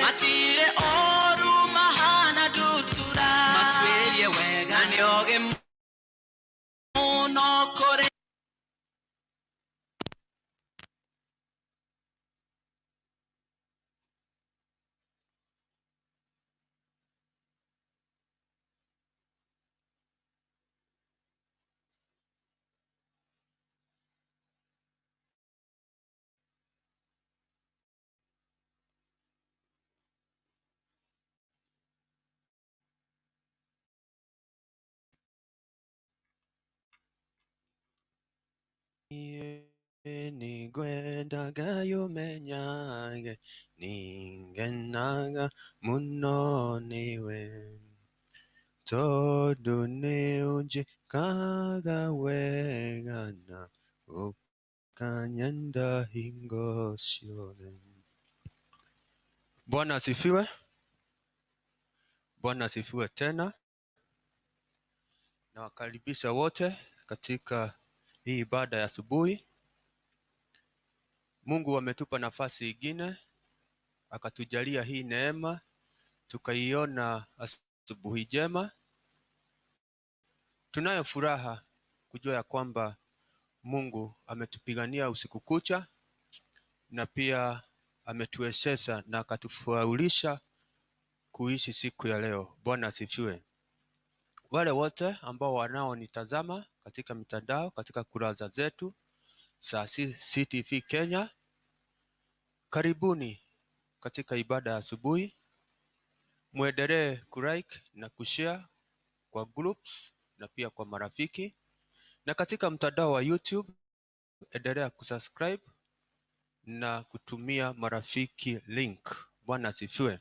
Matire oru mahana dutura matwerie wega nioge muno kore ni gwenda gayo menyage ningenaga muno niwe todo neuje kaga wega na ukanyenda hingo sione. Bwana asifiwe. Bwana asifiwe tena. Na wakaribisha wote katika hii ibada ya asubuhi. Mungu ametupa nafasi ingine, akatujalia hii neema, tukaiona asubuhi njema. Tunayo furaha kujua ya kwamba Mungu ametupigania usiku kucha na pia ametuwezesha na akatufaulisha kuishi siku ya leo. Bwana asifiwe. Wale wote ambao wanaonitazama katika mitandao, katika kurasa zetu za CTV Kenya, karibuni katika ibada ya asubuhi. Muendelee kulike na kushare kwa groups na pia kwa marafiki. Na katika mtandao wa YouTube, endelea kusubscribe na kutumia marafiki link. Bwana asifiwe.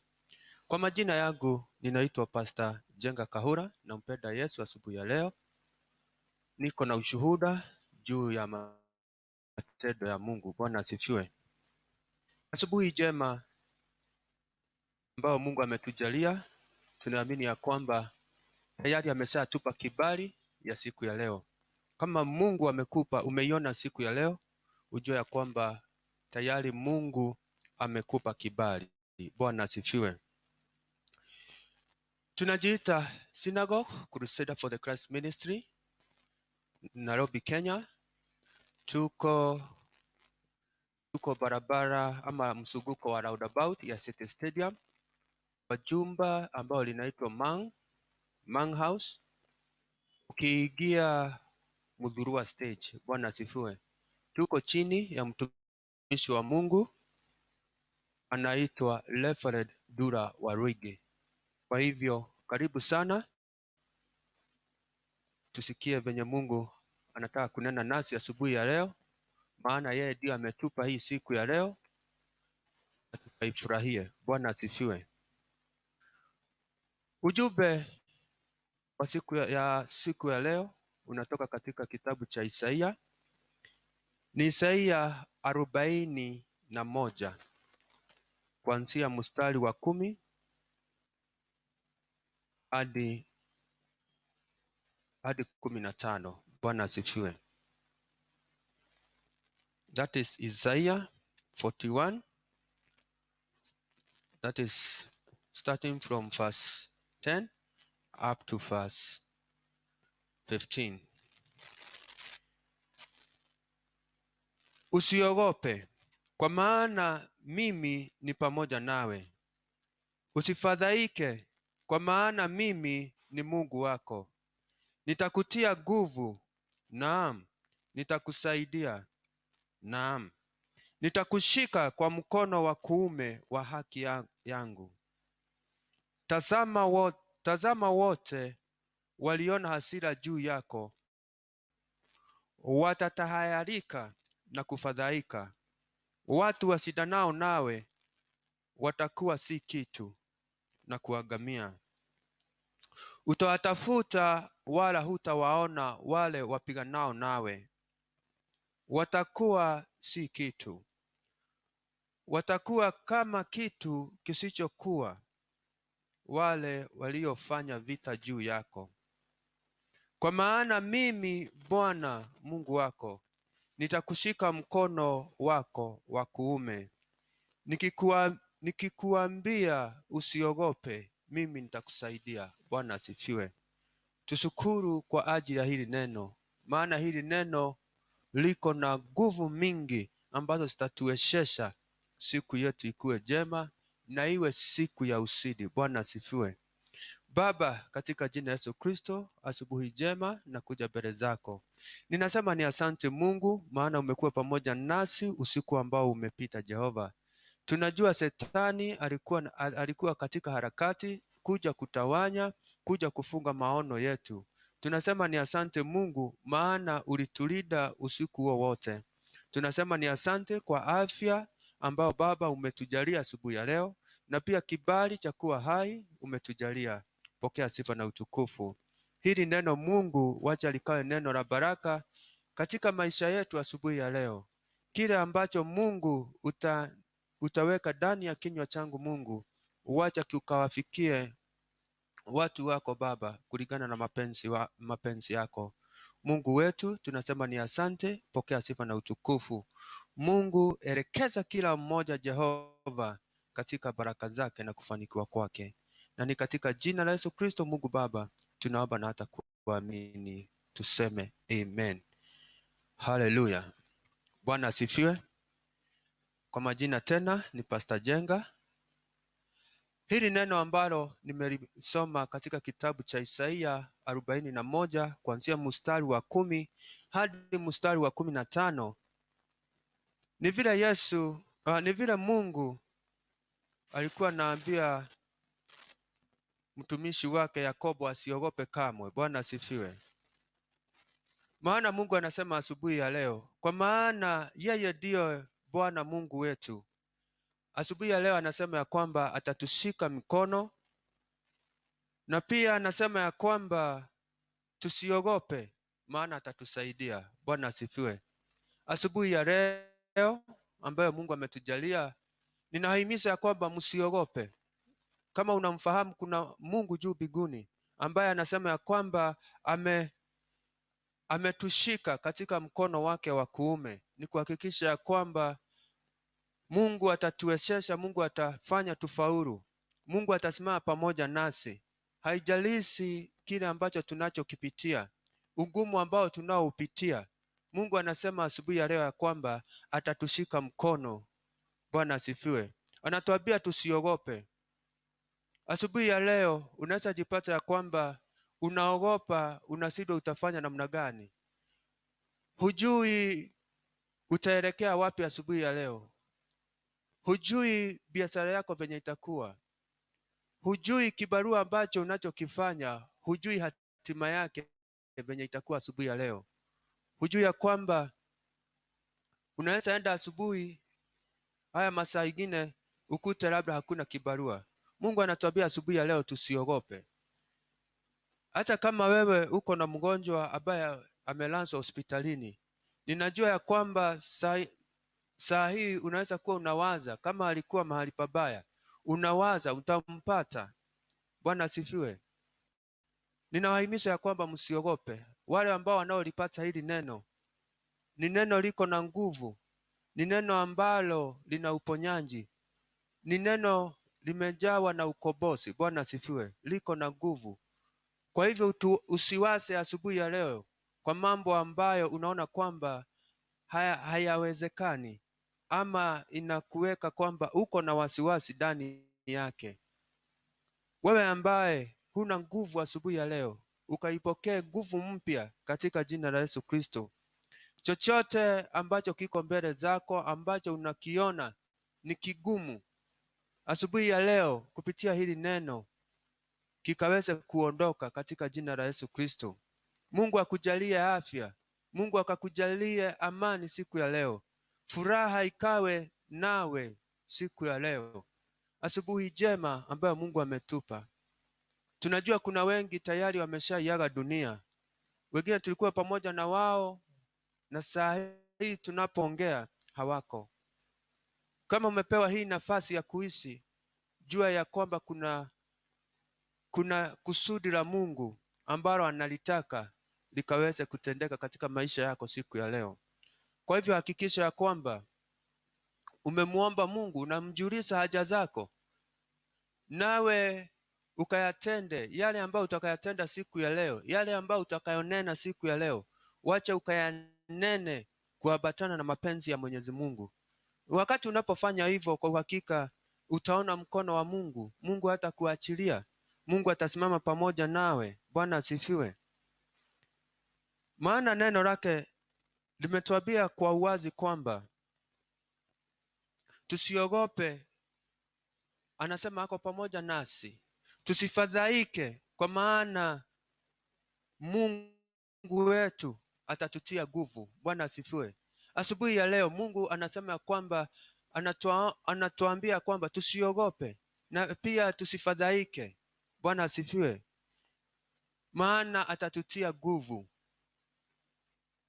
Kwa majina yangu ninaitwa Pastor Jenga Kahura, na mpenda Yesu. Asubuhi ya leo niko na ushuhuda juu ya matendo ya Mungu. Bwana asifiwe. Asubuhi njema ambao Mungu ametujalia, tunaamini ya kwamba tayari ameshatupa kibali ya siku ya leo. Kama Mungu amekupa, umeiona siku ya leo, ujue ya kwamba tayari Mungu amekupa kibali. Bwana asifiwe. Tunajiita Synagogue Crusader for the Christ Ministry, Nairobi, Kenya. Tuko barabara ama msuguko wa roundabout ya City Stadium, kwa jumba ambao linaitwa Mang House, ukiingia Mudhurwa stage. Bwana asifiwe. Tuko chini ya mtumishi wa Mungu anaitwa Reverend Dura Waruige. Kwa hivyo karibu sana, tusikie venye Mungu anataka kunena nasi asubuhi ya leo, maana yeye ndiye ametupa hii siku ya leo na tukaifurahie. Bwana asifiwe. Ujumbe wa siku ya leo unatoka katika kitabu cha Isaia. Ni Isaia 41 kuanzia mstari wa 10 hadi 15. Bwana asifiwe. That is Isaiah 41. That is starting from verse 10 up to verse 15. Usiogope, kwa maana mimi ni pamoja nawe. Usifadhaike, kwa maana mimi ni Mungu wako. Nitakutia nguvu, naam, nitakusaidia, naam, nitakushika kwa mkono wa kuume wa haki yangu. Tazama wote waliona hasira juu yako watatahayarika na kufadhaika. Watu wasidanao nawe watakuwa si kitu na kuangamia. Utawatafuta wala hutawaona wale wapiganao nawe. Watakuwa si kitu, watakuwa kama kitu kisichokuwa wale waliofanya vita juu yako. Kwa maana mimi Bwana Mungu wako nitakushika mkono wako wa kuume, nikikuambia usiogope, mimi nitakusaidia. Bwana asifiwe. Tushukuru kwa ajili ya hili neno, maana hili neno liko na nguvu mingi ambazo zitatuwezesha siku yetu ikuwe jema na iwe siku ya ushindi. Bwana asifiwe. Baba, katika jina Yesu Kristo, asubuhi jema na kuja mbele zako. Ninasema ni asante Mungu, maana umekuwa pamoja nasi usiku ambao umepita. Jehova, tunajua Shetani alikuwa katika harakati kuja kutawanya, kuja kufunga maono yetu. Tunasema ni asante Mungu, maana ulitulinda usiku huo wote. Tunasema ni asante kwa afya ambao Baba umetujalia asubuhi ya leo, na pia kibali cha kuwa hai umetujalia. Pokea sifa na utukufu. Hili neno Mungu, wacha likawe neno la baraka katika maisha yetu asubuhi ya leo. Kile ambacho Mungu utaweka ndani ya kinywa changu Mungu, wacha kikawafikie watu wako Baba, kulingana na mapenzi yako. Mungu wetu, tunasema ni asante. Pokea sifa na utukufu. Mungu, elekeza kila mmoja Jehova katika baraka zake na kufanikiwa kwake, na ni katika jina la Yesu Kristo Mungu Baba tunaomba na hata kuamini, tuseme amen. Haleluya. Bwana asifiwe. Kwa majina tena ni Pastor Jenga. Hili neno ambalo nimelisoma katika kitabu cha Isaia 41 kuanzia mstari wa 10 hadi mstari wa 15. Ni vile Mungu alikuwa anaambia mtumishi wake Yakobo asiogope kamwe. Bwana asifiwe. Maana Mungu anasema asubuhi ya leo, kwa maana yeye ndiyo Bwana Mungu wetu. Asubuhi ya leo anasema ya kwamba atatushika mikono, na pia anasema ya kwamba tusiogope, maana atatusaidia. Bwana asifiwe. Asubuhi ya leo ambayo Mungu ametujalia, ninahimiza ya kwamba msiogope. Kama unamfahamu, kuna Mungu juu mbinguni ambaye anasema ya kwamba ametushika katika mkono wake wa kuume. Ni kuhakikisha ya kwamba Mungu atatuwezesha, Mungu atafanya tufaulu, Mungu atasimama pamoja nasi. Haijalishi kile ambacho tunachokipitia, ugumu ambao tunaoupitia, Mungu anasema asubuhi ya leo ya kwamba atatushika mkono. Bwana asifiwe. Anatuambia tusiogope. Asubuhi ya leo unaweza jipata ya kwamba unaogopa, unashindwa utafanya namna gani. Hujui utaelekea wapi asubuhi ya leo. Hujui biashara yako venye itakuwa. Hujui kibarua ambacho unachokifanya, hujui hatima yake venye itakuwa asubuhi ya leo. Hujui ya kwamba unaweza enda asubuhi haya masaa ingine ukute labda hakuna kibarua. Mungu anatuambia asubuhi ya leo tusiogope. Hata kama wewe uko na mgonjwa ambaye amelazwa hospitalini, ninajua ya kwamba saa hii unaweza kuwa unawaza kama alikuwa mahali pabaya, unawaza utampata. Bwana asifiwe. Ninawahimiza ya kwamba msiogope. Wale ambao wanaolipata hili neno, ni neno liko na nguvu, ni neno ambalo lina uponyaji, ni neno limejawa na ukombozi. Bwana asifiwe. Liko na nguvu. Kwa hivyo usiwase asubuhi ya leo kwa mambo ambayo unaona kwamba hayawezekani, ama inakuweka kwamba uko na wasiwasi ndani yake. Wewe ambaye huna nguvu asubuhi ya leo, ukaipokee nguvu mpya katika jina la Yesu Kristo. Chochote ambacho kiko mbele zako ambacho unakiona ni kigumu, asubuhi ya leo kupitia hili neno kikaweze kuondoka katika jina la Yesu Kristo. Mungu akujalie afya, Mungu akakujalie amani siku ya leo. Furaha ikawe nawe siku ya leo. Asubuhi jema ambayo Mungu ametupa. Tunajua kuna wengi tayari wameshaiaga dunia, wengine tulikuwa pamoja na wao na saa hii tunapoongea hawako. Kama umepewa hii nafasi ya kuishi, jua ya kwamba kuna kusudi la Mungu ambalo analitaka likaweze kutendeka katika maisha yako siku ya leo. Kwa hivyo hakikisha ya kwamba umemuomba Mungu, unamjulisha haja zako, nawe ukayatende yale ambayo utakayatenda siku ya leo, yale ambayo utakayonena siku ya leo, wacha ukayanene kuambatana na mapenzi ya Mwenyezi Mungu. Wakati unapofanya hivyo, kwa uhakika utaona mkono wa Mungu. Mungu hatakuachilia. Mungu atasimama pamoja nawe. Bwana asifiwe. Maana neno lake limetuambia kwa uwazi kwamba tusiogope. Anasema ako pamoja nasi, tusifadhaike, kwa maana Mungu wetu atatutia nguvu. Bwana asifiwe. Asubuhi ya leo Mungu anasema kwamba anatuambia kwamba tusiogope na pia tusifadhaike. Bwana asifiwe, maana atatutia nguvu.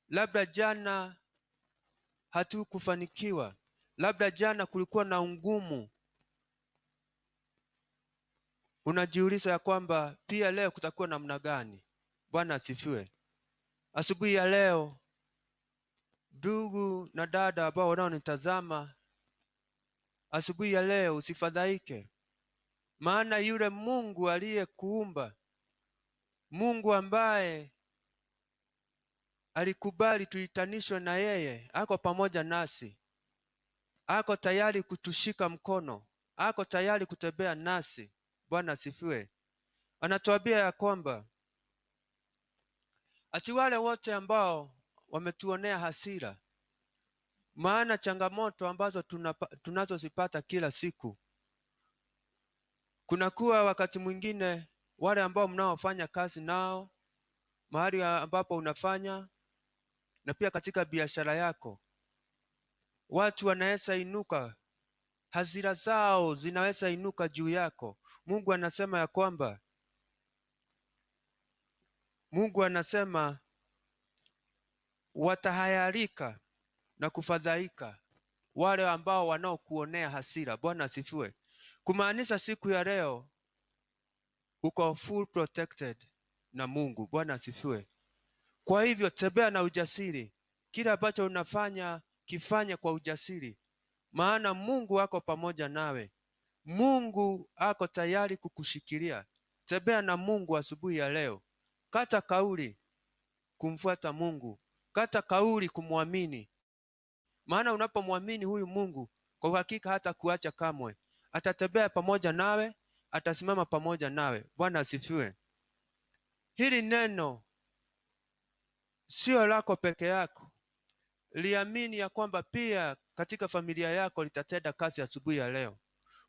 Labda jana hatukufanikiwa, labda jana kulikuwa na ungumu. Unajiuliza ya kwamba pia leo kutakuwa namna gani? Bwana asifiwe. Asubuhi ya leo, ndugu na dada ambao wanaonitazama, asubuhi ya leo usifadhaike, maana yule Mungu aliyekuumba, Mungu ambaye alikubali tuitanishwe na yeye, ako pamoja nasi, ako tayari kutushika mkono, ako tayari kutembea nasi. Bwana asifiwe. Anatuambia ya kwamba ati wale wote ambao wametuonea hasira, maana changamoto ambazo tunazozipata kila siku, kunakuwa wakati mwingine wale ambao mnaofanya kazi nao mahali ambapo unafanya, na pia katika biashara yako, watu wanaweza inuka, hasira zao zinaweza inuka juu yako. Mungu anasema ya kwamba watahayarika na kufadhaika wale ambao wanaokuonea hasira. Bwana asifiwe. Kumaanisha siku ya leo uko full protected na Mungu. Bwana asifiwe. Kwa hivyo tembea na ujasiri, kila ambacho unafanya kifanye kwa ujasiri, maana Mungu ako pamoja nawe. Mungu ako tayari kukushikilia. Tembea na Mungu asubuhi ya leo. Kata kauli kumfuata Mungu, kata kauli kumwamini, maana unapomwamini huyu Mungu, kwa uhakika hata kuacha kamwe. Atatembea pamoja nawe, atasimama pamoja nawe. Bwana asifiwe. Hili neno sio lako peke yako, liamini ya kwamba pia katika familia yako litatenda kazi asubuhi ya leo.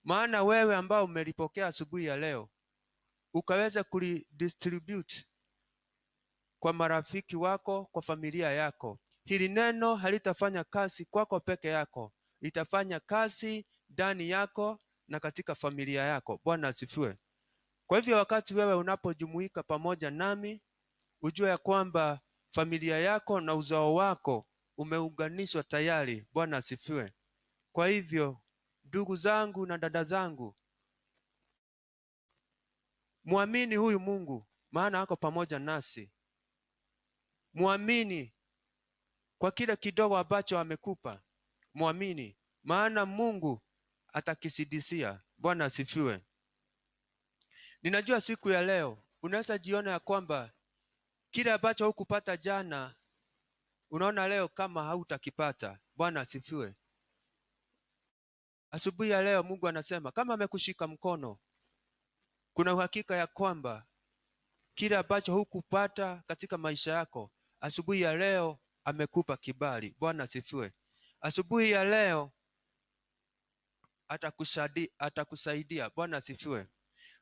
Maana wewe ambao umelipokea asubuhi ya leo, ukaweza kulidistribute kwa marafiki wako, kwa familia yako, hili neno halitafanya kazi kwako peke yako, litafanya kazi ndani yako na katika familia yako. Bwana asifiwe. Kwa hivyo wakati wewe unapojumuika pamoja nami, ujue ya kwamba familia yako na uzao wako umeunganishwa tayari. Bwana asifiwe. Kwa hivyo ndugu zangu na dada zangu, muamini huyu Mungu, maana ako pamoja nasi. Muamini kwa kile kidogo ambacho amekupa, muamini, maana Mungu atakisidisia. Bwana asifiwe. Ninajua siku ya leo unaweza jiona ya kwamba kile ambacho hukupata jana, unaona leo kama hautakipata. Bwana asifiwe. Asubuhi ya leo Mungu anasema kama amekushika mkono, kuna uhakika ya kwamba kile ambacho hukupata katika maisha yako, asubuhi ya leo amekupa kibali. Bwana asifiwe. Asubuhi ya leo atakusaidia. Bwana asifiwe.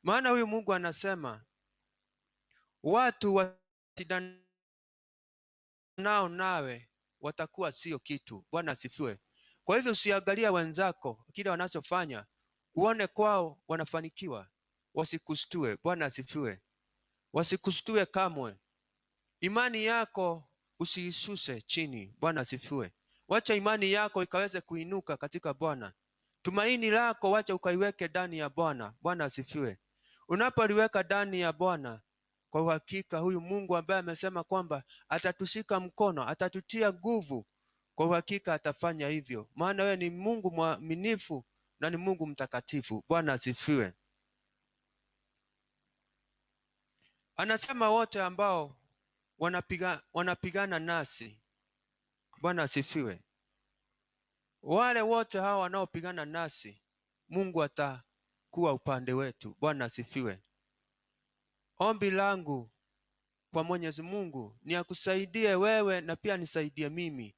Maana huyu Mungu anasema watu washidanao nawe watakuwa sio kitu. Bwana asifiwe. Kwa hivyo usiangalia wenzako kile wanachofanya, uone kwao wanafanikiwa. wasikustue. Bwana asifiwe. Wasikustue kamwe. Imani yako usiishushe chini. Bwana asifiwe. Wacha imani yako ikaweze kuinuka katika Bwana. Tumaini lako wacha ukaiweke ndani ya Bwana. Bwana asifiwe. Unapoliweka ndani ya Bwana, kwa uhakika huyu Mungu ambaye amesema kwamba atatushika mkono, atatutia nguvu, kwa uhakika atafanya hivyo, maana wewe ni Mungu mwaminifu na ni Mungu mtakatifu. Bwana asifiwe. Anasema wote ambao wanapigana nasi. Bwana asifiwe. Wale wote hawa wanaopigana nasi, Mungu atakuwa upande wetu. Bwana asifiwe. Ombi langu kwa Mwenyezi Mungu ni akusaidie wewe na pia nisaidie mimi.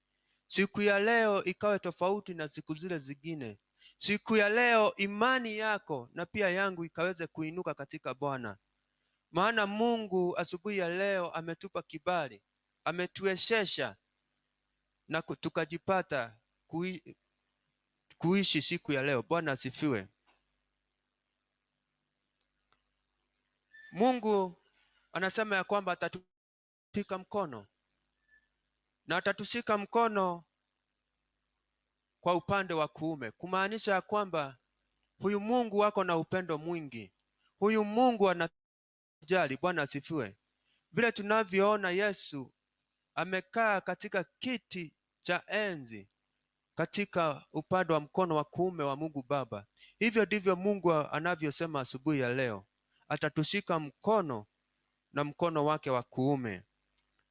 Siku ya leo ikawe tofauti na siku zile zingine. Siku ya leo imani yako na pia yangu ikaweze kuinuka katika Bwana. Maana Mungu asubuhi ya leo ametupa kibali, ametuwezesha na tukajipata kuishi siku ya leo. Bwana asifiwe. Mungu anasema ya kwamba atatushika mkono, na atatushika mkono kwa upande wa kuume, kumaanisha ya kwamba huyu Mungu wako na upendo mwingi. Huyu Mungu anajali. Bwana asifiwe. Vile tunavyoona Yesu amekaa katika kiti cha enzi katika upande wa mkono wa kuume wa Mungu Baba, hivyo ndivyo Mungu anavyosema asubuhi ya leo, atatushika mkono na mkono wake wa kuume.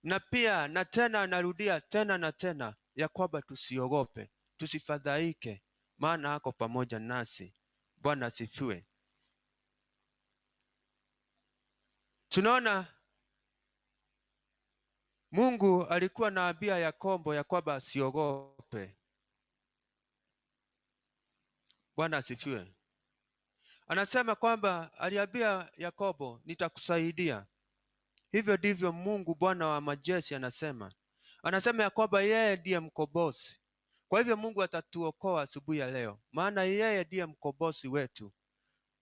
Na pia na tena anarudia tena na tena ya kwamba tusiogope, tusifadhaike, maana ako pamoja nasi. Bwana asifiwe. Tunaona Mungu alikuwa anaambia Yakobo ya kwamba asiogope. Bwana asifiwe. Anasema kwamba aliambia Yakobo, nitakusaidia. Hivyo ndivyo Mungu Bwana wa majeshi anasema. Anasema ya kwamba yeye ndiye mkombozi. Kwa hivyo Mungu atatuokoa asubuhi ya leo, maana yeye ndiye mkombozi wetu.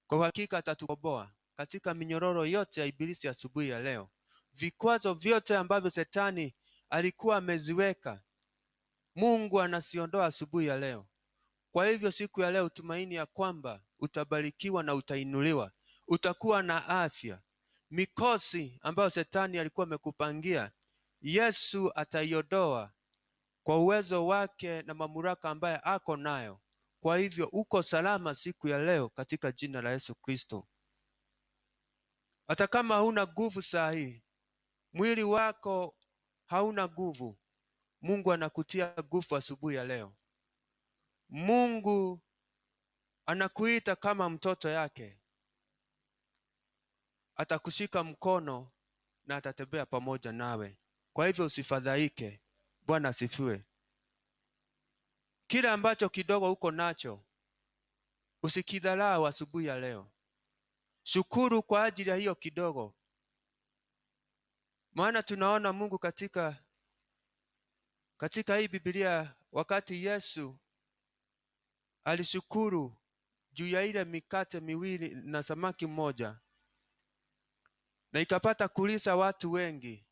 Kwa hakika atatukomboa katika minyororo yote ya ibilisi asubuhi ya leo. Vikwazo vyote ambavyo Shetani alikuwa ameziweka, Mungu anasiondoa asubuhi ya leo. Kwa hivyo siku ya leo tumaini ya kwamba utabarikiwa na utainuliwa, utakuwa na afya. Mikosi ambayo Shetani alikuwa amekupangia, Yesu ataiondoa kwa uwezo wake na mamlaka ambaye ako nayo. Kwa hivyo uko salama siku ya leo katika jina la Yesu Kristo. Hata kama hauna nguvu saa hii, mwili wako hauna nguvu, Mungu anakutia nguvu asubuhi ya leo. Mungu anakuita kama mtoto yake, atakushika mkono na atatembea pamoja nawe. Kwa hivyo usifadhaike. Bwana asifiwe. Kile ambacho kidogo uko nacho usikidharau asubuhi ya leo. Shukuru kwa ajili ya hiyo kidogo, maana tunaona Mungu katika hii Biblia, wakati Yesu alishukuru juu ya ile mikate miwili na samaki mmoja, na ikapata kulisha watu wengi.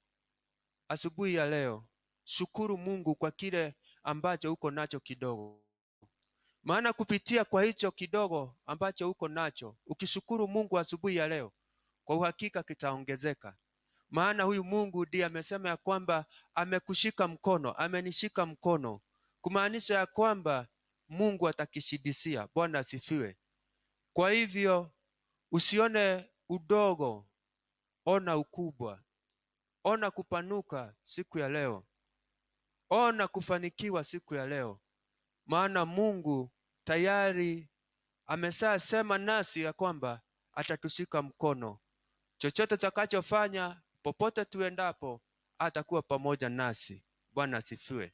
Asubuhi ya leo shukuru Mungu kwa kile ambacho uko nacho kidogo, maana kupitia kwa hicho kidogo ambacho uko nacho, ukishukuru Mungu asubuhi ya leo, kwa uhakika kitaongezeka. Maana huyu Mungu ndiye amesema ya kwamba amekushika mkono, amenishika mkono, kumaanisha ya kwamba Mungu atakishidisia. Bwana asifiwe. Kwa hivyo usione udogo, ona ukubwa, ona kupanuka siku ya leo, ona kufanikiwa siku ya leo, maana Mungu tayari ameshasema nasi ya kwamba atatushika mkono. Chochote tutakachofanya, popote tuendapo, atakuwa pamoja nasi. Bwana asifiwe.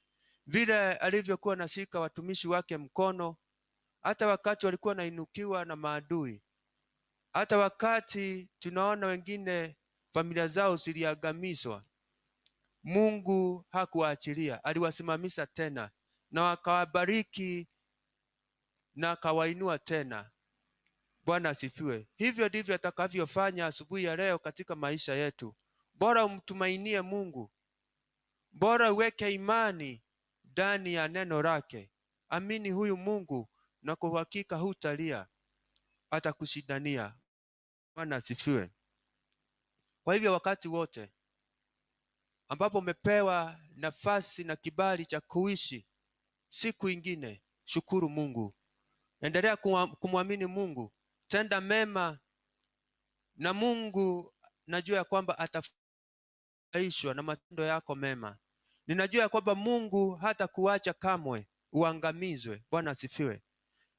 Vile alivyokuwa nashika watumishi wake mkono, hata wakati walikuwa nainukiwa na maadui, hata wakati tunaona wengine familia zao ziliangamizwa, Mungu hakuwaachilia, aliwasimamisha tena na akawabariki na akawainua tena. Bwana asifiwe. Hivyo ndivyo atakavyofanya asubuhi ya leo katika maisha yetu. Bora umtumainie Mungu, bora uweke imani ndani ya neno lake. Amini huyu Mungu na kwa uhakika hutalia, atakushindania. Bwana asifiwe. Kwa hivyo wakati wote ambapo umepewa nafasi na kibali cha kuishi siku ingine, shukuru Mungu, endelea kumwamini Mungu, tenda mema, na Mungu najua ya kwamba atafurahishwa na matendo yako mema. Ninajua ya kwamba Mungu hata kuacha kamwe uangamizwe. Bwana asifiwe.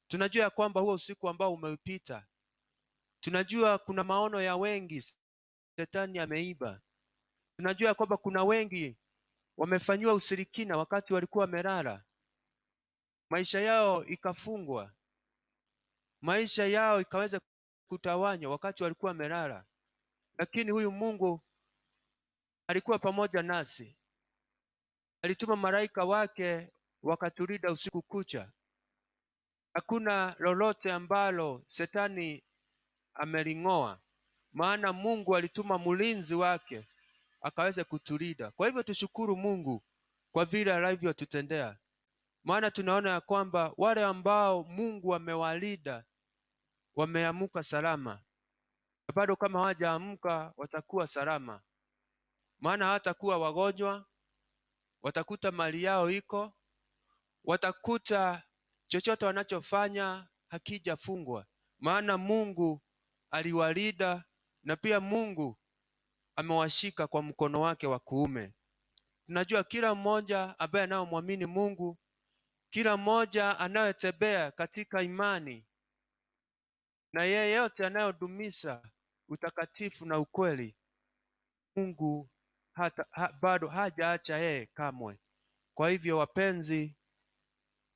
Tunajua ya kwamba huo usiku ambao umeupita, tunajua kuna maono ya wengi Shetani ameiba. Tunajua ya kwamba kuna wengi wamefanyiwa ushirikina wakati walikuwa wamelala, maisha yao ikafungwa, maisha yao ikaweza kutawanywa wakati walikuwa wamelala. Lakini huyu Mungu alikuwa pamoja nasi, alituma malaika wake wakatulinda usiku kucha. Hakuna lolote ambalo Shetani ameling'oa, maana Mungu alituma mlinzi wake akaweze kutulinda. Kwa hivyo tushukuru Mungu kwa vile alivyotutendea, maana tunaona ya kwamba wale ambao Mungu amewalinda wameamuka salama, na bado kama hawajaamka watakuwa salama, maana hawatakuwa wagonjwa, watakuta mali yao iko, watakuta chochote wanachofanya hakijafungwa, maana Mungu aliwalinda, na pia Mungu amewashika kwa mkono wake wa kuume. Tunajua kila mmoja ambaye anayemwamini Mungu, kila mmoja anayetembea katika imani, na yeyote anayodumisha utakatifu na ukweli, Mungu bado hajaacha yeye kamwe. Kwa hivyo wapenzi,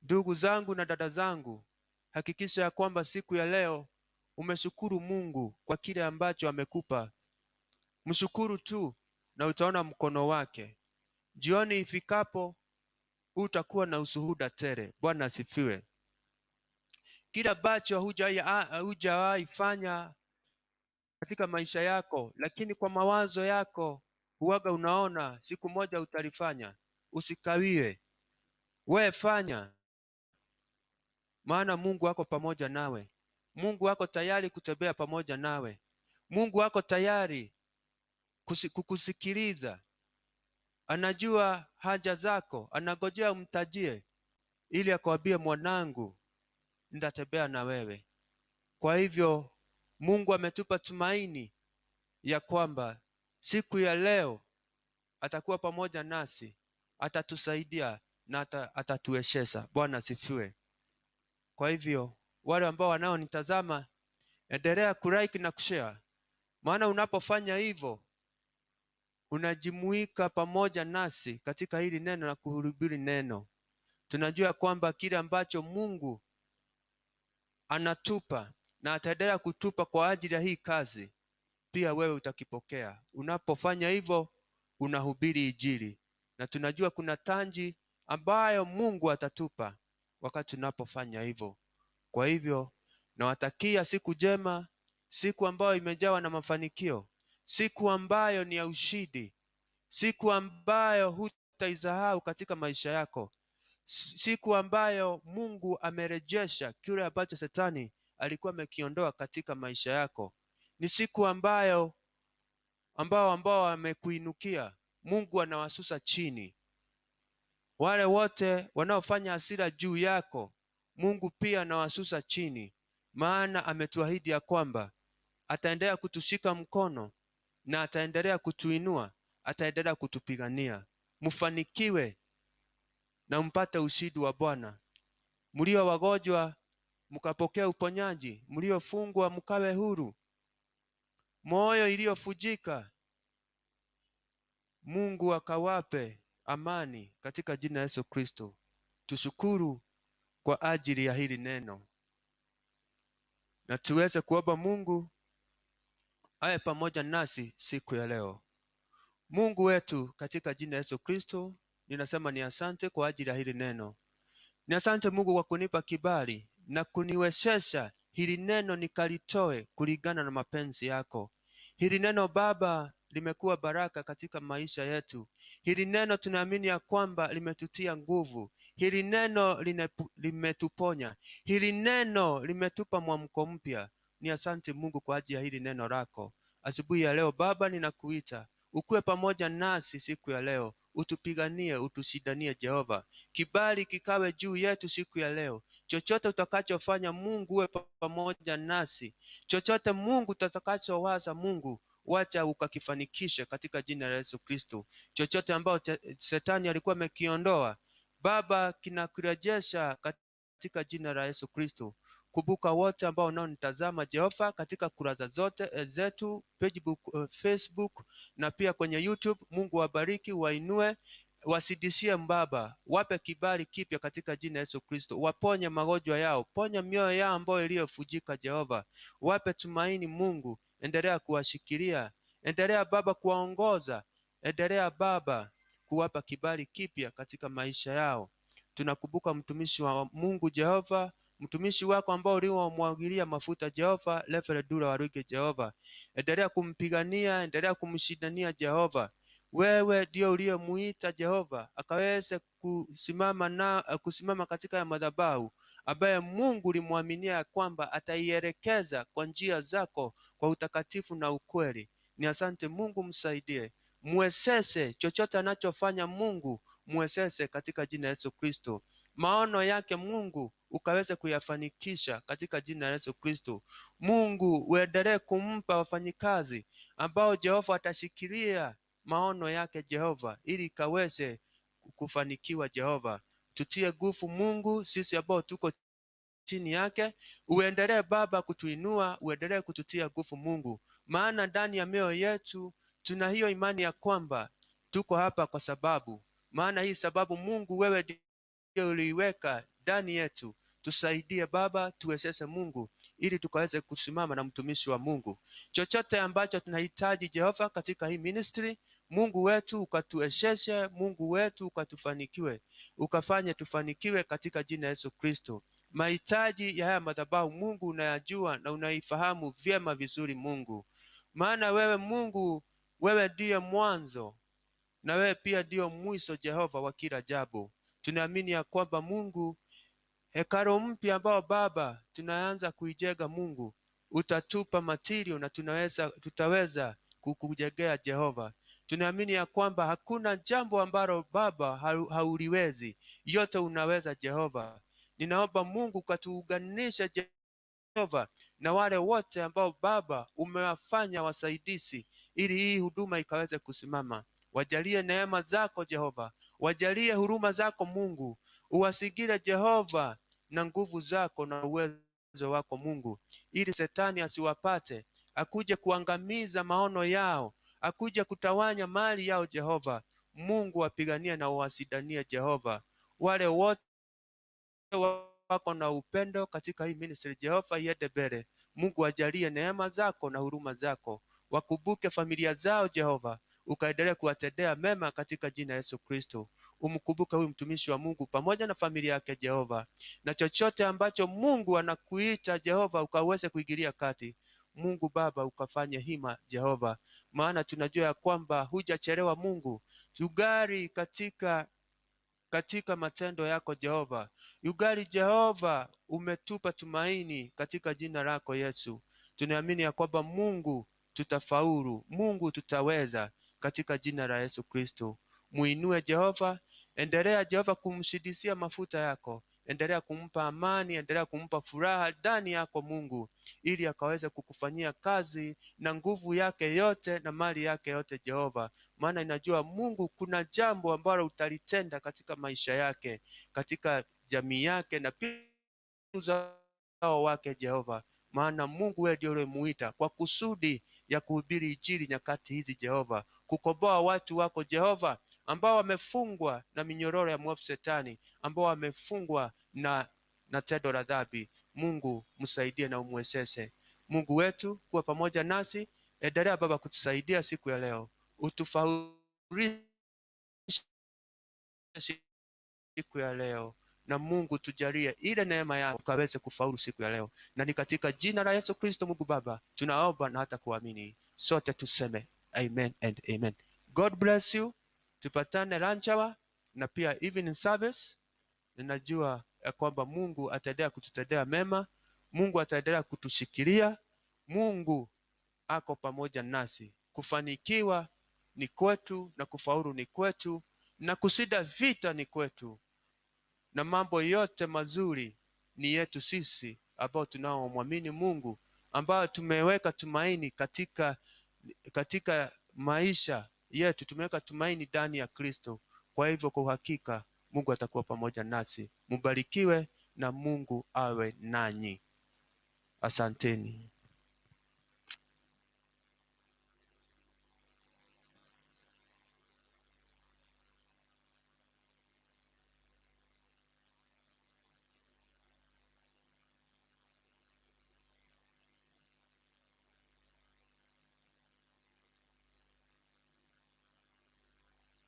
ndugu zangu na dada zangu, hakikisha ya kwamba siku ya leo umeshukuru Mungu kwa kile ambacho amekupa. Mshukuru tu na utaona mkono wake. Jioni ifikapo utakuwa na ushuhuda tele. Bwana asifiwe. Kile ambacho hujawahi fanya katika maisha yako, lakini kwa mawazo yako huwaga unaona siku moja utalifanya, usikawie. Wewe fanya, maana Mungu ako pamoja nawe. Mungu ako tayari kutembea pamoja nawe. Mungu ako tayari kukusikiliza. Anajua haja zako, anagojea umtajie ili akwambie, mwanangu, nitatembea na wewe. Kwa hivyo Mungu ametupa tumaini ya kwamba siku ya leo atakuwa pamoja nasi, atatusaidia na atatuwezesha. Bwana asifiwe. Kwa hivyo wale ambao wanaonitazama, endelea kulike na kushare, maana unapofanya hivyo unajimuika pamoja nasi katika hili neno na kuhubiri neno. Tunajua kwamba kile ambacho Mungu anatupa na ataendelea kutupa kwa ajili ya hii kazi, pia wewe utakipokea. Unapofanya hivyo unahubiri Injili, na tunajua kuna taji ambayo Mungu atatupa wakati tunapofanya hivyo. Kwa hivyo nawatakia siku njema, siku ambayo imejawa na mafanikio, siku ambayo ni ya ushindi, siku ambayo hutaisahau katika maisha yako, siku ambayo Mungu amerejesha kile ambacho Shetani alikuwa amekiondoa katika maisha yako. Ni siku ambao wamekuinukia, Mungu anawasusa chini. Wale wote wanaofanya hasira juu yako, Mungu pia anawasusa chini, maana ametuahidi ya kwamba ataendelea kutushika mkono na ataendelea kutuinua, ataendelea kutupigania. Mfanikiwe na mpate ushindi wa Bwana. Mlio wagonjwa mkapokea uponyaji, mliofungwa mkawe huru, moyo iliyofujika Mungu akawape amani katika jina la Yesu Kristo. Tushukuru kwa ajili ya hili neno, na tuweze kuomba Mungu awe pamoja nasi siku ya leo. Mungu wetu, katika jina la Yesu Kristo, ninasema ni asante kwa ajili ya hili neno. Ni asante Mungu kwa kunipa kibali na kuniwezesha hili neno nikalitoe kulingana na mapenzi yako. Hili neno Baba limekuwa baraka katika maisha yetu. Hili neno tunaamini ya kwamba limetutia nguvu. Hili neno limetuponya. Hili neno limetupa mwamko mpya. Ni asante Mungu kwa ajili ya hili neno lako. Asubuhi ya leo Baba, ninakuita ukuwe pamoja nasi siku ya leo, utupiganie, utushindanie Jehova. Kibali kikawe juu yetu siku ya leo. Chochote utakachofanya Mungu, uwe pamoja nasi. Chochote Mungu tutakachowaza Mungu, wacha ukakifanikishe katika jina la Yesu Kristo. Chochote ambao Shetani alikuwa amekiondoa Baba, kinakurejesha katika jina la Yesu Kristo. Kumbuka wote ambao wanaonitazama Jehova katika kurasa zote zetu, Facebook, Facebook na pia kwenye YouTube. Mungu wabariki, wainue, wasidishie Baba, wape kibali kipya katika jina Yesu Kristo. Waponye magonjwa yao, ponya mioyo yao ambayo iliyofujika Jehova. Wape tumaini Mungu, endelea kuwashikilia, endelea Baba kuwaongoza, endelea Baba kuwapa kibali kipya katika maisha yao. Tunakumbuka mtumishi wa Mungu Jehova, mtumishi wako ambao uliomwagilia mafuta Jehova, Reverend Dula Waruge Jehova. Endelea kumpigania, endelea kumshindania Jehova. Wewe ndio uliyemuita Jehova akaweze kusimama katika ya madhabahu, ambaye Mungu ulimwaminia kwamba ataielekeza kwa njia zako kwa utakatifu na ukweli. Ni asante Mungu, msaidie, muwezeshe chochote anachofanya Mungu, muwezeshe katika jina la Yesu Kristo. Maono yake Mungu ukaweze kuyafanikisha katika jina la Yesu Kristo. Mungu uendelee kumpa wafanyikazi ambao Jehova atashikilia maono yake Jehova, ili ikaweze kufanikiwa Jehova. Tutie nguvu Mungu, sisi ambao tuko chini yake. Uendelee Baba kutuinua, uendelee kututia nguvu Mungu, maana ndani ya mioyo yetu tuna hiyo imani ya kwamba tuko hapa kwa sababu, maana hii sababu Mungu wewe ndio uliiweka ndani yetu. Tusaidie Baba, tuwezeshe Mungu, ili tukaweze kusimama na mtumishi wa Mungu. Chochote ambacho tunahitaji Jehova katika hii ministry, Mungu wetu ukatuwezeshe, Mungu wetu ukatufanikiwe, ukafanye tufanikiwe katika jina Yesu Kristo. Mahitaji ya haya madhabahu Mungu unayajua na unaifahamu vyema vizuri Mungu, maana wewe Mungu, wewe ndiye mwanzo na wewe pia ndiyo mwisho Jehova wa kila jambo. Tunaamini ya kwamba Mungu, hekalu mpya ambao Baba tunaanza kuijenga Mungu, utatupa material na tutaweza kukujengea Jehova. Tunaamini ya kwamba hakuna jambo ambalo Baba hauliwezi, yote unaweza Jehova. Ninaomba Mungu katuunganisha Jehova na wale wote ambao Baba umewafanya wasaidizi, ili hii huduma ikaweze kusimama. Wajalie neema zako Jehova, wajalie huruma zako Mungu, uwasigire Jehova na nguvu zako na uwezo wako Mungu, ili Shetani asiwapate, akuje kuangamiza maono yao, akuje kutawanya mali yao Jehova. Mungu wapiganie na uwasidanie Jehova. Wale wote wako na upendo katika hii ministry Jehova iende mbele. Mungu wajalie neema zako na huruma zako, wakumbuke familia zao Jehova, ukaendelea kuwatendea mema katika jina Yesu Kristo. Umkumbuke huyu mtumishi wa Mungu pamoja na familia yake Jehova, na chochote ambacho Mungu anakuita Jehova ukaweze kuingilia kati. Mungu Baba ukafanye hima Jehova, maana tunajua ya kwamba hujachelewa Mungu. Tugari katika matendo yako Jehova. Yugali Jehova, umetupa tumaini katika jina lako Yesu. Tunaamini ya kwamba Mungu tutafaulu, Mungu tutaweza katika jina la Yesu Kristo. Muinue Jehova, endelea Jehova kumshidisia mafuta yako, endelea kumpa amani, endelea kumpa furaha ndani yako Mungu, ili akaweze kukufanyia kazi na nguvu yake yote na mali yake yote Jehova, maana inajua Mungu kuna jambo ambalo utalitenda katika maisha yake, katika jamii yake na pia uzao wake Jehova, maana Mungu wewe ndiye uliyemuita kwa kusudi ya kuhubiri injili nyakati hizi Jehova, kukomboa watu wako Jehova ambao wamefungwa na minyororo ya mwovu Shetani, ambao wamefungwa na tendo la dhambi. Mungu msaidie na umwezeshe. Mungu wetu kuwa pamoja nasi, endelea Baba kutusaidia siku ya leo, utufaulishe siku ya leo, na Mungu tujalie ile neema yako tukaweze kufaulu siku ya leo, na ni katika jina la Yesu Kristo Mungu Baba tunaomba na hata kuamini. Sote tuseme amen and amen. God bless you. Tupatane lunch hour na pia evening service. Ninajua ya kwamba Mungu ataendelea kututendea mema, Mungu ataendelea kutushikilia, Mungu ako pamoja nasi. Kufanikiwa ni kwetu na kufaulu ni kwetu na kushinda vita ni kwetu, na mambo yote mazuri ni yetu sisi ambao tunaomwamini Mungu, ambao tumeweka tumaini katika maisha yetu, tumeweka tumaini ndani ya Kristo. Kwa hivyo kwa uhakika Mungu atakuwa pamoja nasi. Mbarikiwe na Mungu awe nanyi. Asanteni.